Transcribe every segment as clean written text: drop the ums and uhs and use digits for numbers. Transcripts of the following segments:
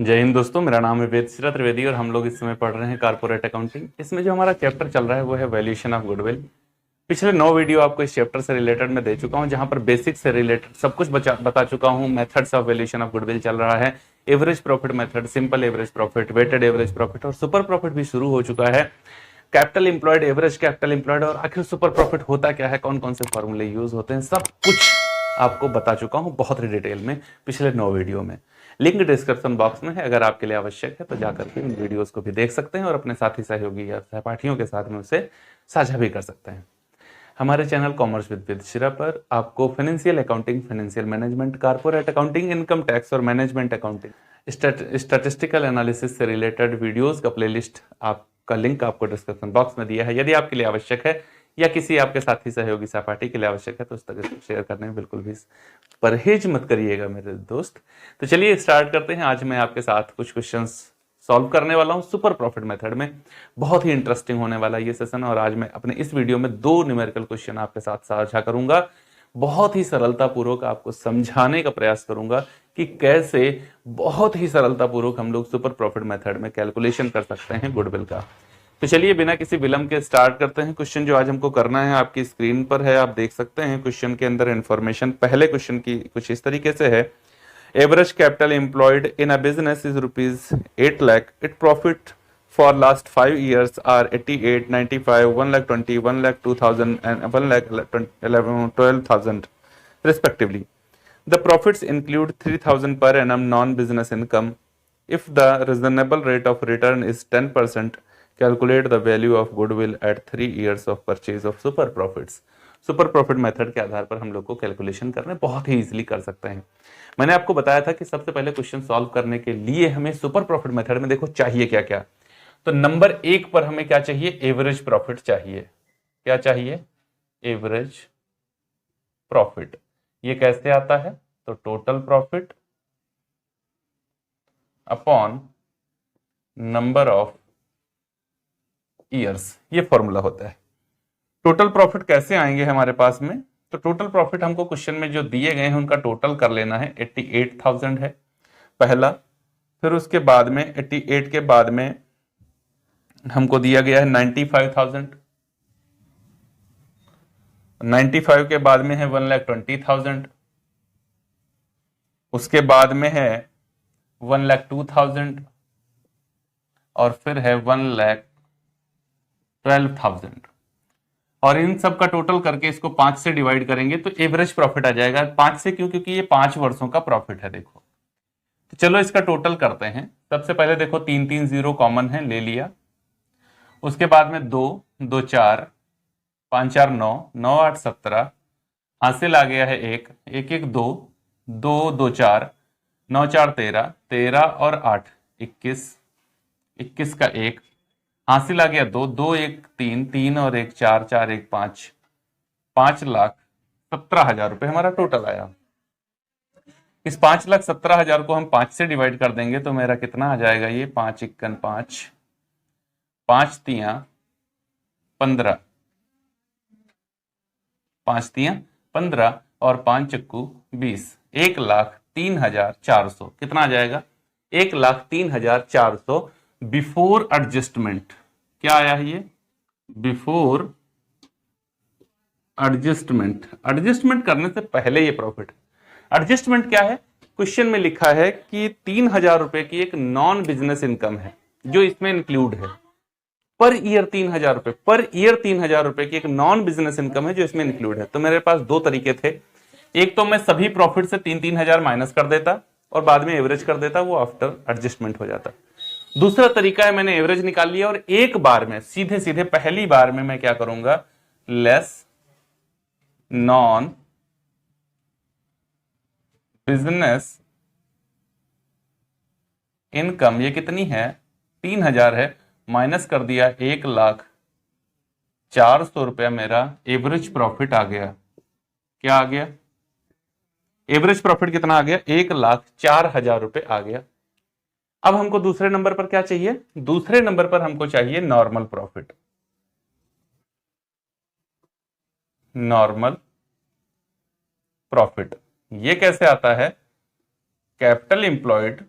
जय हिंद दोस्तों, मेरा नाम है वेदश्री त्रिवेदी और हम लोग इस समय पढ़ रहे हैं कारपोरेट अकाउंटिंग। इसमें जो हमारा चैप्टर चल रहा है वो है वैल्यूएशन ऑफ गुडविल। पिछले 9 वीडियो आपको इस चैप्टर से रिलेटेड मैं दे चुका हूं, जहां पर बेसिक से रिलेटेड सब कुछ बता चुका हूं। Methods of valuation of goodwill चल रहा है, average profit method, simple average profit, weighted average profit और सुपर प्रॉफिट भी शुरू हो चुका है। Capital employed, average capital employed और आखिर सुपर प्रॉफिट होता क्या है, कौन कौन से फॉर्मूले यूज होते हैं, सब कुछ आपको बता चुका हूं बहुत ही डिटेल में पिछले 9 वीडियो में। लिंक डिस्क्रिप्शन बॉक्स में है, अगर आपके लिए आवश्यक है तो जाकर के इन वीडियोस को भी देख सकते हैं और अपने साथी सहयोगी या सहपाठियों के साथ में उसे साझा भी कर सकते हैं। हमारे चैनल कॉमर्स विद वेदश्री पर आपको financial accounting, financial management, corporate accounting, income tax और मैनेजमेंट अकाउंटिंग, स्टैटिस्टिकल एनालिसिस से रिलेटेड वीडियोस का प्लेलिस्ट आपका लिंक आपको डिस्क्रिप्शन बॉक्स में दिया है। यदि आपके लिए आवश्यक है या किसी आपके साथी सहयोगी सहपाठी के लिए आवश्यक है तो उस तरह से शेयर करने में बिल्कुल भी परहेज मत करिएगा मेरे दोस्त। तो चलिए स्टार्ट करते हैं। आज मैं आपके साथ कुछ क्वेश्चंस सॉल्व करने वाला हूं सुपर प्रॉफिट मेथड में। बहुत ही इंटरेस्टिंग होने वाला ये सेशन और आज मैं अपने इस वीडियो में 2 न्यूमेरिकल क्वेश्चन आपके साथ साझा करूंगा। बहुत ही सरलता पूर्वक आपको समझाने का प्रयास करूंगा कि कैसे बहुत ही सरलता पूर्वक हम लोग सुपर प्रॉफिट मेथड में कैलकुलेशन कर सकते हैं गुडविल का। तो चलिए बिना किसी विलंब के स्टार्ट करते हैं। क्वेश्चन जो आज हमको करना है आपकी स्क्रीन पर है, आप देख सकते हैं। क्वेश्चन के अंदर इंफॉर्मेशन पहले क्वेश्चन की कुछ इस तरीके से है। Average capital employed in a business is rupees 8 lakh. It profit for last 5 years are 88, 95, 1 lakh 20, 1 lakh 2000 and 1 lakh 12,000 respectively. The profits include 3,000 per annum non-business income. If the reasonable rate of return is 10%, calculate the value of goodwill at 3 years of purchase of super profits. Super profit method के आधार पर हम लोग को calculation करने बहुत ही easily कर सकते हैं। मैंने आपको बताया था कि सबसे पहले क्वेश्चन सॉल्व करने के लिए हमें सुपर प्रॉफिट मेथड में देखो चाहिए क्या क्या। तो नंबर 1 पर हमें क्या चाहिए, एवरेज प्रॉफिट चाहिए। क्या चाहिए, एवरेज प्रॉफिट। ये कैसे आता है, तो total profit upon number of years, ये फॉर्मूला होता है। टोटल प्रॉफिट कैसे आएंगे हमारे पास में, तो टोटल प्रॉफिट हमको क्वेश्चन में जो दिए गए हैं उनका टोटल कर लेना है। 88,000 है पहला, फिर उसके बाद में 88 के बाद में हमको दिया गया है 95,000, 95 के बाद में है 1,20,000, उसके बाद में है 1,02,000 और फिर है 1,12,000 और इन सब का टोटल करके इसको 5 से डिवाइड करेंगे तो एवरेज प्रॉफिट आ जाएगा। 5 से क्यों, क्योंकि ये 5 वर्षों का प्रॉफिट है। देखो तो चलो इसका टोटल करते हैं। सबसे पहले देखो 3 3 0 कॉमन है, ले लिया। उसके बाद में 2 2 4, 5 4 9, 9 8 17, हासिल आ गया है 1 1 1 2 2 2 4, 9 4 13, 13 और 8 21, 21 का 1, हासिल आ गया 2 2 1 3, 3 और 1 4, 4 1 5, 5,17,000 रुपए हमारा टोटल आया। इस 5,17,000 को हम 5 से डिवाइड कर देंगे तो मेरा कितना आ जाएगा, ये 5 1 5, 5 3 15, 5 3 15 और 5 चक्कू 20, 1,03,400 कितना आ जाएगा, 1,03,400 बिफोर एडजस्टमेंट। क्या आया है ये, बिफोर एडजस्टमेंट। एडजस्टमेंट करने से पहले ये प्रॉफिट। एडजस्टमेंट क्या है, क्वेश्चन में लिखा है कि 3,000 रुपए की एक नॉन बिजनेस इनकम है जो इसमें इंक्लूड है। पर ईयर 3,000 रुपए, पर ईयर 3,000 रुपए की एक नॉन बिजनेस इनकम है जो इसमें इंक्लूड है। तो मेरे पास 2 तरीके थे। एक तो मैं सभी प्रॉफिट से 3,000 माइनस कर देता और बाद में एवरेज कर देता, वो आफ्टर एडजस्टमेंट हो जाता। दूसरा तरीका है, मैंने एवरेज निकाल लिया और एक बार में सीधे सीधे पहली बार में मैं क्या करूंगा, लेस नॉन बिजनेस इनकम, ये कितनी है 3,000 है, माइनस कर दिया 1,04,00,000 रुपया मेरा एवरेज प्रॉफिट आ गया। क्या आ गया, एवरेज प्रॉफिट कितना आ गया, 1,04,000 रुपए आ गया। अब हमको दूसरे नंबर पर क्या चाहिए, दूसरे नंबर पर हमको चाहिए नॉर्मल प्रॉफिट। नॉर्मल प्रॉफिट ये कैसे आता है, capital employed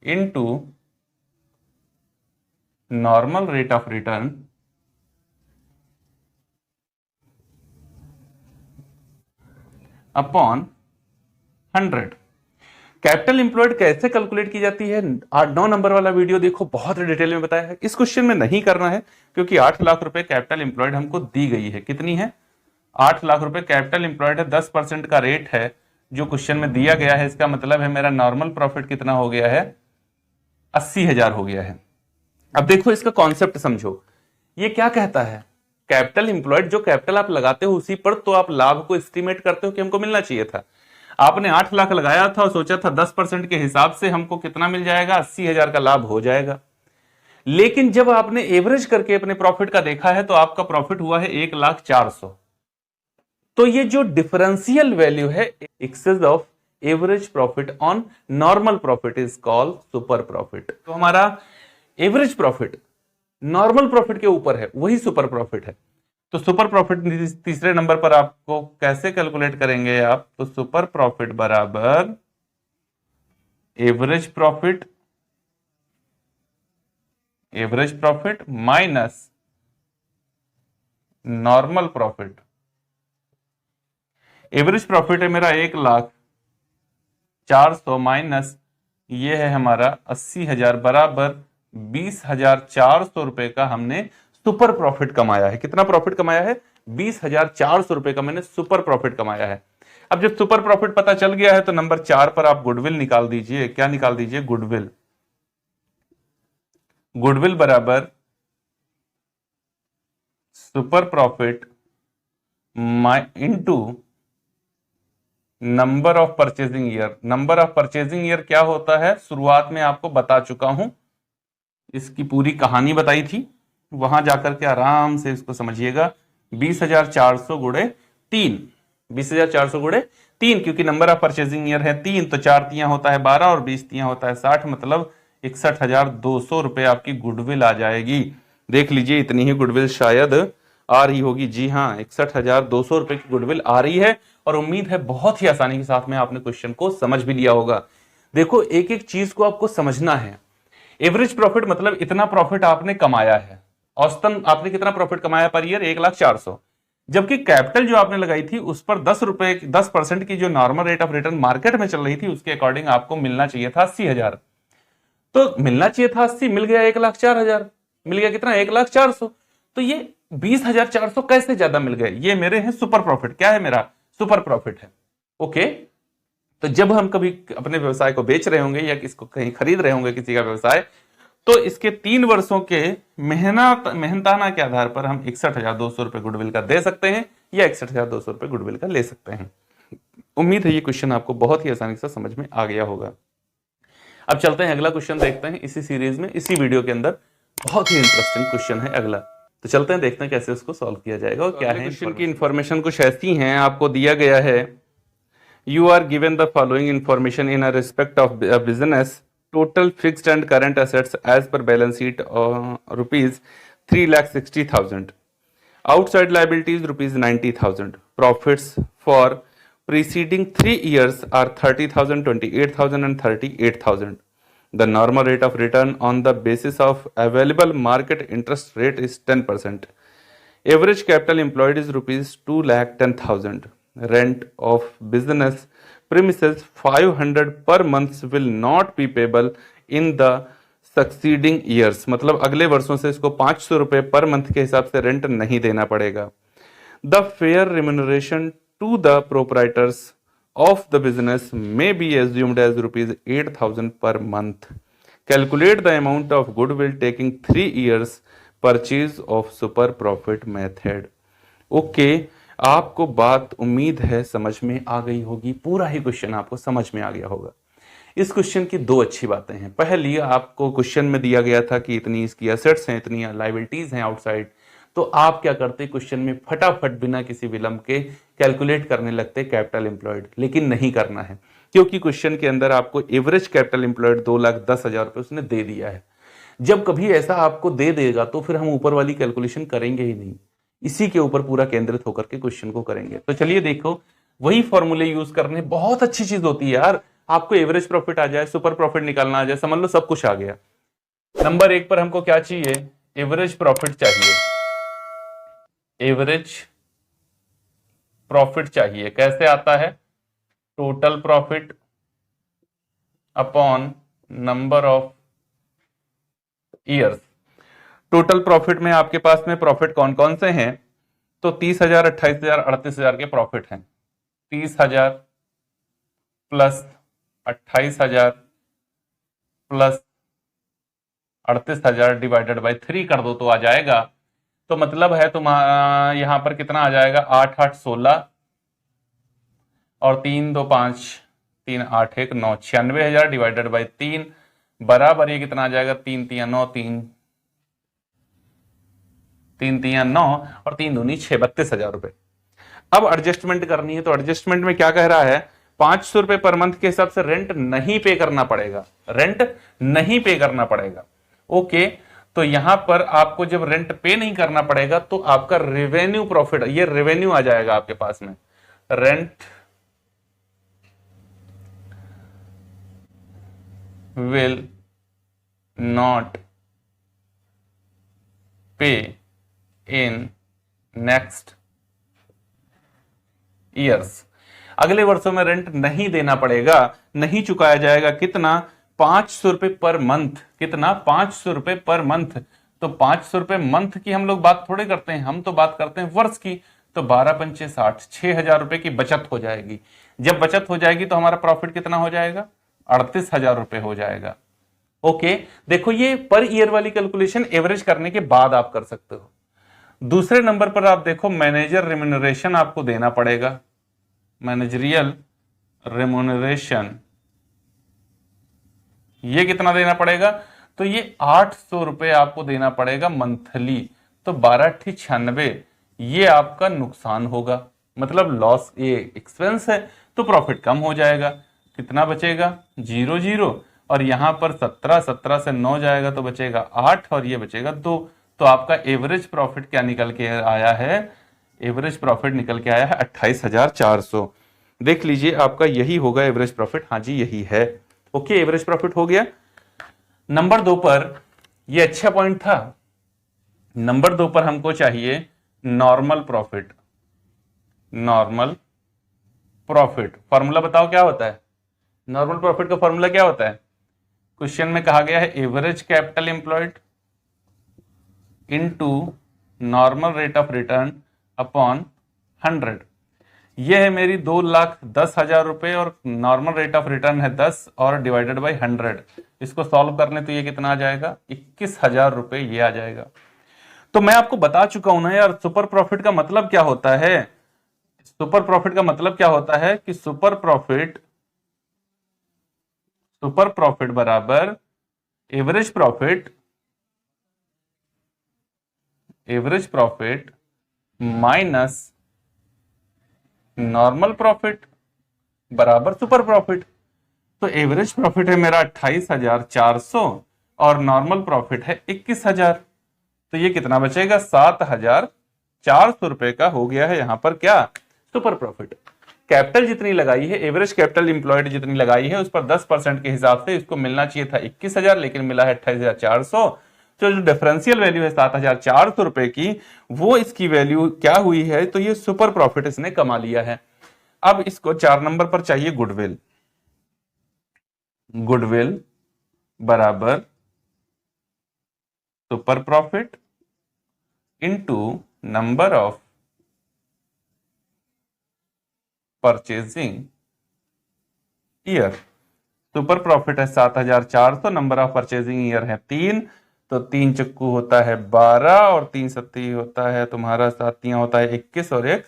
into normal rate of return upon 100। Capital employed कैसे कैलकुलेट की जाती है, 8-9 नंबर वाला वीडियो देखो, बहुत डिटेल में बताया है। इस क्वेश्चन में नहीं करना है क्योंकि 8 लाख रुपए कैपिटल इंप्लॉयड हमको दी गई है। कितनी है? 8 लाख रुपए कैपिटल इंप्लॉयड है, 10% का रेट है जो क्वेश्चन में दिया गया है। इसका मतलब है मेरा नॉर्मल प्रॉफिट कितना हो गया है? 80,000 हो गया है। अब देखो इसका कॉन्सेप्ट समझो, ये क्या कहता है? कैपिटल इंप्लॉयड, जो कैपिटल आप लगाते हो उसी पर तो आप लाभ को एस्टिमेट करते हो कि हमको मिलना चाहिए था। आपने 8 लाख लगाया था और सोचा था 10% के हिसाब से हमको कितना मिल जाएगा? 80,000 का लाभ हो जाएगा। लेकिन जब आपने एवरेज करके अपने प्रॉफिट का देखा है तो आपका प्रॉफिट हुआ है 1,04,000। तो ये जो डिफरेंशियल वैल्यू है, excess of average profit on normal profit, is called super profit. तो हमारा एवरेज प्रॉफिट नॉर्मल प्रॉफिट के ऊपर है, वही सुपर प्रॉफिट है। तो सुपर प्रॉफिट तीसरे नंबर पर आपको कैसे कैलकुलेट करेंगे आप? तो सुपर प्रॉफिट बराबर average profit minus normal profit. Average profit है मेरा 1,04,000 माइनस ये है हमारा 80,000 बराबर 20,400 रुपए का हमने सुपर प्रॉफिट कमाया है। कितना प्रॉफिट कमाया है? 20,400 रुपए का मैंने सुपर प्रॉफिट कमाया है। अब जब सुपर प्रॉफिट पता चल गया है तो नंबर 4 पर आप गुडविल निकाल दीजिए। क्या निकाल दीजिए? गुडविल। गुडविल बराबर super profit into number of purchasing year. Number of purchasing year क्या होता है? शुरुआत में आपको बता चुका हूं, इसकी पूरी कहानी बताई थी, वहां जाकर के आराम से इसको समझिएगा। 20,400 गुणे 3, 20,400 गुणे 3, क्योंकि नंबर ऑफ परचेजिंग ईयर है 3, तो 4 तियां होता है 12 और 20 तियां होता है 60, मतलब 61,200 रुपए आपकी गुडविल आ जाएगी। देख लीजिए इतनी ही गुडविल शायद आ रही होगी। जी हाँ, 61,200 रुपए की गुडविल आ रही है और उम्मीद है बहुत ही आसानी के साथ में आपने क्वेश्चन को समझ भी लिया होगा। देखो एक एक चीज को आपको समझना है। एवरेज प्रॉफिट मतलब इतना प्रॉफिट आपने कमाया है। औसतन आपने कितना प्रॉफिट कमाया पर ईयर? 1,04,000। जबकि कैपिटल जो आपने लगाई थी उस पर 10% की जो normal rate of return market में चल रही थी उसके अकॉर्डिंग आपको मिलना चाहिए था 80,000। तो मिलना चाहिए था 80, मिल गया 1,04,000। मिल गया कितना? 1,04,000। तो ये 20,400 कैसे ज्यादा मिल गए? ये मेरे हैं सुपर प्रॉफिट। क्या है मेरा? सुपर प्रॉफिट है। ओके, तो जब हम कभी अपने व्यवसाय को बेच रहे होंगे या किसको कहीं खरीद रहे होंगे किसी का व्यवसाय, तो इसके 3 वर्षों के मेहनताना के आधार पर हम 61,200 रुपए गुडविल का दे सकते हैं या 61,200 रुपए गुडविल का ले सकते हैं। उम्मीद है ये क्वेश्चन आपको बहुत ही आसानी से समझ में आ गया होगा। अब चलते हैं अगला क्वेश्चन देखते हैं इसी सीरीज में, इसी वीडियो के अंदर। बहुत ही इंटरेस्टिंग क्वेश्चन है अगला, तो चलते हैं देखते हैं कैसे उसको सॉल्व किया जाएगा और क्या है। क्वेश्चन की इंफॉर्मेशन कुछ ऐसी है, आपको दिया गया है you are given the following information in a respect of a business. Total fixed and current assets as per balance sheet rupees 3,60,000. Outside liabilities rupees 90,000. Profits for preceding 3 years are 30,000, 28,000 and 38,000. The normal rate of return on the basis of available market interest rate is 10%. Average capital employed is rupees 2,10,000. Rent of business premises 500 per month will not be payable in the succeeding years. मतलब अगले वर्षों से इसको 500 रुपए per month के हिसाब से rent नहीं देना पड़ेगा। The fair remuneration to the proprietors of the business may be assumed as rupees 8,000 per month. Calculate the amount of goodwill taking 3 years purchase of super profit method. Okay, आपको बात उम्मीद है समझ में आ गई होगी, पूरा ही क्वेश्चन आपको समझ में आ गया होगा। इस क्वेश्चन की 2 अच्छी बातें हैं। पहली, आपको क्वेश्चन में दिया गया था कि इतनी इसकी एसेट्स हैं, इतनी लायबिलिटीज हैं आउटसाइड, तो आप क्या करते? क्वेश्चन में फटाफट बिना किसी विलंब के कैलकुलेट करने लगते कैपिटल एम्प्लॉयड। लेकिन नहीं करना है, क्योंकि क्वेश्चन के अंदर आपको एवरेज कैपिटल एम्प्लॉयड 2,10,000 रुपए उसने दे दिया है। जब कभी ऐसा आपको दे देगा तो फिर हम ऊपर वाली कैलकुलेशन करेंगे ही नहीं, इसी के ऊपर पूरा केंद्रित होकर के क्वेश्चन को करेंगे। तो चलिए देखो, वही फॉर्मूले यूज करने, बहुत अच्छी चीज होती है यार। आपको एवरेज प्रॉफिट आ जाए, सुपर प्रॉफिट निकालना आ जाए, समझ लो सब कुछ आ गया। नंबर 1 पर हमको क्या चाहिए? एवरेज प्रॉफिट चाहिए। एवरेज प्रॉफिट चाहिए। कैसे आता है? Total profit upon number of years. Total profit में आपके पास में प्रॉफिट कौन कौन से हैं? तो 30,000, 28,000, 38,000 के प्रॉफिट हैं। 30,000 प्लस 28,000 प्लस 38,000 डिवाइडेड बाई 3 कर दो तो आ जाएगा। तो मतलब है तुम्हारा यहां पर कितना आ जाएगा? 8 8 16 और 3 2 5 3 8 1 9, 96,000 डिवाइडेड बाई 3 बराबर ये कितना आ जाएगा? 3 3 9, 3 3 9 और 3 दूनी 6, 32,000 रुपए। अब एडजस्टमेंट करनी है, तो एडजस्टमेंट में क्या कह रहा है? 500 रुपए पर मंथ के हिसाब से रेंट नहीं पे करना पड़ेगा। रेंट नहीं पे करना पड़ेगा। ओके, तो यहां पर आपको जब रेंट पे नहीं करना पड़ेगा तो आपका रेवेन्यू प्रॉफिट, ये रेवेन्यू आ जाएगा आपके पास में। रेंट विल नॉट पे इन नेक्स्ट ईयर्स। अगले वर्षों में रेंट नहीं देना पड़ेगा, नहीं चुकाया जाएगा। कितना? 500 रुपए पर मंथ। कितना? 500 रुपए पर मंथ। तो 500 रुपए मंथ की हम लोग बात थोड़े करते हैं, हम तो बात करते हैं वर्ष की। तो 12 पंचे 60, 6,000 रुपए की बचत हो जाएगी। जब बचत हो जाएगी तो हमारा प्रॉफिट कितना हो जाएगा? 38,000 रुपए हो जाएगा। ओके, देखो ये पर ईयर वाली कैलकुलेशन एवरेज करने के बाद आप कर सकते हो। दूसरे नंबर पर आप देखो, मैनेजर रिम्यूनरेशन आपको देना पड़ेगा। मैनेजरियल रिम्यूनरेशन ये कितना देना पड़ेगा? तो ये 800 रुपए आपको देना पड़ेगा मंथली। तो 12 96, ये आपका नुकसान होगा, मतलब लॉस, ये एक्सपेंस है, तो प्रॉफिट कम हो जाएगा। कितना बचेगा? 0 0, और यहां पर 17, 17 से 9 जाएगा तो बचेगा 8 और ये बचेगा 2। तो आपका एवरेज प्रॉफिट क्या निकल के आया है? एवरेज प्रॉफिट निकल के आया है 28,400। देख लीजिए, आपका यही होगा एवरेज प्रॉफिट। हाँ जी, यही है। ओके, एवरेज प्रॉफिट हो गया। नंबर 2 पर, ये अच्छा पॉइंट था। नंबर 2 पर हमको चाहिए normal profit. Normal profit formula बताओ क्या होता है? नॉर्मल प्रॉफिट का फॉर्मूला क्या होता है? क्वेश्चन में कहा गया है average capital employed into normal rate of return upon 100। ये है मेरी 2,10,000 रुपए और नॉर्मल रेट ऑफ रिटर्न है 10 और डिवाइडेड बाई 100। इसको सॉल्व करने तो ये कितना आ जाएगा? 21,000 रुपए ये आ जाएगा। तो मैं आपको बता चुका हूं ना यार, सुपर प्रॉफिट का मतलब क्या होता है? सुपर प्रॉफिट का मतलब क्या होता है कि सुपर प्रॉफिट बराबर average profit minus normal profit बराबर सुपर प्रॉफिट। तो एवरेज प्रॉफिट है मेरा 28,400 और नॉर्मल प्रॉफिट है 21,000। तो ये कितना बचेगा? 7,400 रुपए का हो गया है यहां पर क्या? Super profit. कैपिटल जितनी लगाई है, एवरेज कैपिटल इंप्लॉयड जितनी लगाई है, उस पर 10% के हिसाब से इसको मिलना चाहिए था 21,000, लेकिन मिला है 28,400। तो जो डिफरेंशियल वैल्यू है 7,400 रुपए की, वो इसकी वैल्यू क्या हुई है? तो ये सुपर प्रॉफिट इसने कमा लिया है। अब इसको 4 नंबर पर चाहिए गुडविल। गुडविल बराबर super profit into number of purchasing year. Super profit है 7,400, नंबर ऑफ परचेजिंग ईयर है 3। तो 3 चक्कू होता है 12 और 3 सत्ती होता है तुम्हारा 7 होता है 21 और 1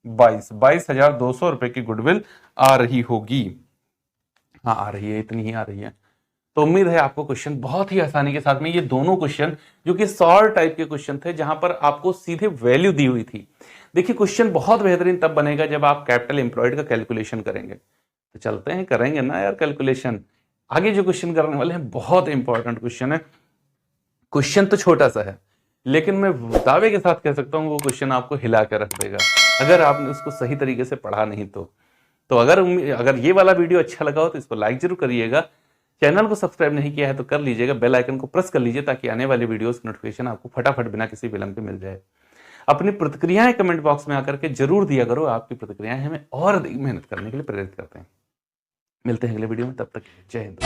22,200 रुपए की गुडविल आ रही होगी। हाँ, आ रही है, इतनी ही आ रही है। तो उम्मीद है आपको क्वेश्चन बहुत ही आसानी के साथ में, ये दोनों क्वेश्चन जो कि सॉल्व टाइप के क्वेश्चन थे, जहां पर आपको सीधे वैल्यू दी हुई थी। देखिए, क्वेश्चन बहुत बेहतरीन तब बनेगा जब आप कैपिटल एम्प्लॉयड का कैलकुलेशन करेंगे। तो चलते हैं, करेंगे ना यार कैलकुलेशन। आगे जो क्वेश्चन करने वाले हैं बहुत इंपॉर्टेंट क्वेश्चन है। क्वेश्चन तो छोटा सा है, लेकिन मैं दावे के साथ कह सकता हूं वो क्वेश्चन आपको हिला कर रख देगा, अगर आपने उसको सही तरीके से पढ़ा नहीं तो। तो अगर ये वाला वीडियो अच्छा लगा हो तो इसको लाइक जरूर करिएगा। चैनल को सब्सक्राइब नहीं किया है तो कर लीजिएगा, बेल आइकन को प्रेस कर लीजिए ताकि आने वाली वीडियोस की नोटिफिकेशन आपको फटाफट बिना किसी विलंब के मिल जाए। अपनी प्रतिक्रियाएं कमेंट बॉक्स में आकर के जरूर दिया करो, आपकी प्रतिक्रियाएं हमें और अधिक मेहनत करने के लिए प्रेरित करते हैं। मिलते हैं अगले वीडियो में, तब तक जय हिंद।